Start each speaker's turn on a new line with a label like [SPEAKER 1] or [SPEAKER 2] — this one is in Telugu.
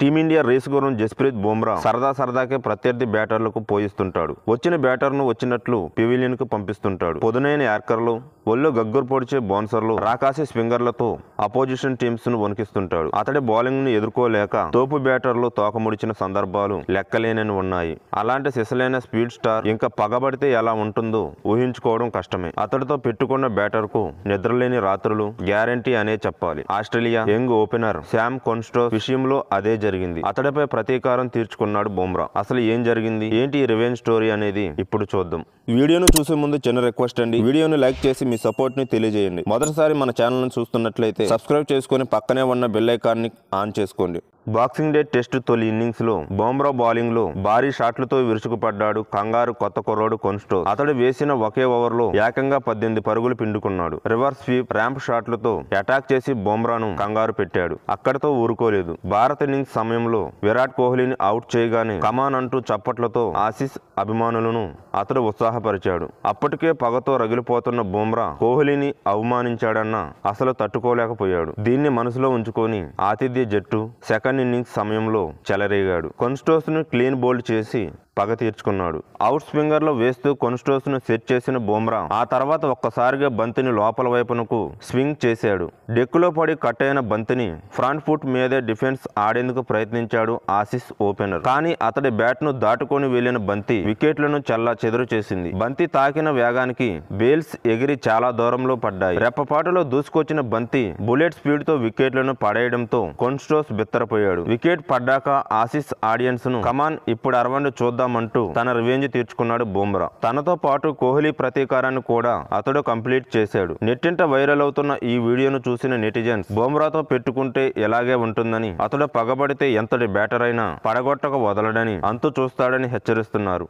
[SPEAKER 1] టీమిండియా రేసు గురం జస్ప్రీత్ బుమ్రా సరదాకే ప్రత్యర్థి బ్యాటర్లకు పోయిస్తుంటాడు. వచ్చిన బ్యాటర్ను వచ్చినట్లు పెవిలియన్ కు పంపిస్తుంటాడు. పొదునైన యార్కర్లు, ఒళ్ళు గగ్గురు పొడిచే బౌన్సర్లు, రాకాసి స్వింగర్లతో అపోజిషన్ టీమ్స్ ను వణికిస్తుంటాడు. అతడి బౌలింగ్ ను ఎదుర్కోలేక తోపు బ్యాటర్లు తోకముడిచిన సందర్భాలు లెక్కలేనని ఉన్నాయి. అలాంటి సిసలైన స్పీడ్ స్టార్ ఇంకా పగబడితే ఎలా ఉంటుందో ఊహించుకోవడం కష్టమే. అతడితో పెట్టుకున్న బ్యాటర్ కు నిద్రలేని రాత్రులు గ్యారంటీ అనే చెప్పాలి. ఆస్ట్రేలియా యంగ్ ఓపెనర్ శామ్ కన్స్ట్రోస్ విషయంలో అదే జరిగింది. అతడిపై ప్రతీకారం తీర్చుకున్నాడు బుమ్రా. అసలు ఏం జరిగింది, ఏంటి రివెంజ్ స్టోరీ అనేది ఇప్పుడు చూద్దాం. వీడియోను చూసే ముందు చిన్న రిక్వెస్ట్ అండి, వీడియోను లైక్ చేసి మీ సపోర్ట్ ని తెలియజేయండి. మొదటిసారి మన ఛానల్ ను చూస్తున్నట్లయితే సబ్స్క్రైబ్ చేసుకుని పక్కనే ఉన్న బెల్ ఐకాన్ ని ఆన్ చేసుకోండి. బాక్సింగ్ డే టెస్ట్ తొలి ఇన్నింగ్స్ లో బుమ్రా బౌలింగ్ లో భారీ షాట్లతో విరుచుకుపడ్డాడు కంగారు కొత్త కుర్రాడు కన్స్ట్రోస్. అతడు వేసిన ఒకే ఓవర్ లో ఏకంగా 18 పరుగులు పిండుకున్నాడు. రివర్స్ స్వీప్, ర్యాంప్ షాట్లతో అటాక్ చేసి బుమ్రాను కంగారు పెట్టాడు. అక్కడితో ఊరుకోలేదు. భారత్ ఇన్నింగ్స్ సమయంలో విరాట్ కోహ్లీని అవుట్ చేయగానే కమాన్ అంటూ చప్పట్లతో ఆసీస్ అభిమానులను అతడు ఉత్సాహపరిచాడు. అప్పటికే పగతో రగిలిపోతున్న బుమ్రా కోహ్లీని అవమానించాడన్న అసలు తట్టుకోలేకపోయాడు. దీన్ని మనసులో ఉంచుకొని ఆతిథ్య జట్టు సెకండ్ ఇన్నింగ్స్ సమయంలో చెలరేగాడు. కన్స్ట్రోస్ ను క్లీన్ బౌల్డ్ చేసి పగ తీర్చుకున్నాడు. అవుట్ స్వింగర్ లో వేస్తూ కన్స్ట్రోస్ ను సెట్ చేసిన బుమ్రా ఆ తర్వాత ఒక్కసారిగా బంతిని లోపల వైపునకు స్వింగ్ చేశాడు. డెక్కులో పడి కట్ అయిన బంతిని ఫ్రంట్ ఫుట్ మీదే డిఫెన్స్ ఆడేందుకు ప్రయత్నించాడు ఆసీస్ ఓపెనర్. కానీ అతడి బ్యాట్ ను దాటుకొని వెళ్లిన బంతి వికెట్లను చల్లా చెదురు చేసింది. బంతి తాకిన వేగానికి బేల్స్ ఎగిరి చాలా దూరంలో పడ్డాయి. రెప్పపాటులో దూసుకొచ్చిన బంతి బుల్లెట్ స్పీడ్ తో వికెట్లను పడేయడంతో కన్స్ట్రోస్ బిత్తరపోయాడు. వికెట్ పడ్డాక ఆసీస్ ఆడియన్స్ ను కమాన్ ఇప్పుడు అరవండి చూద్దాం అంటూ తన రివెంజ్ తీర్చుకున్నాడు బుమ్రా. తనతో పాటు కోహ్లీ ప్రతీకారాన్ని కూడా అతడు కంప్లీట్ చేశాడు. నెట్టింట వైరల్ అవుతున్న ఈ వీడియోను చూసిన నెటిజన్స్ బుమ్రాతో పెట్టుకుంటే ఎలాగే ఉంటుందని, అతడు పగబడితే ఎంతటి బ్యాటర్ అయినా పడగొట్టక వదలడని, అంతు చూస్తాడని హెచ్చరిస్తున్నారు.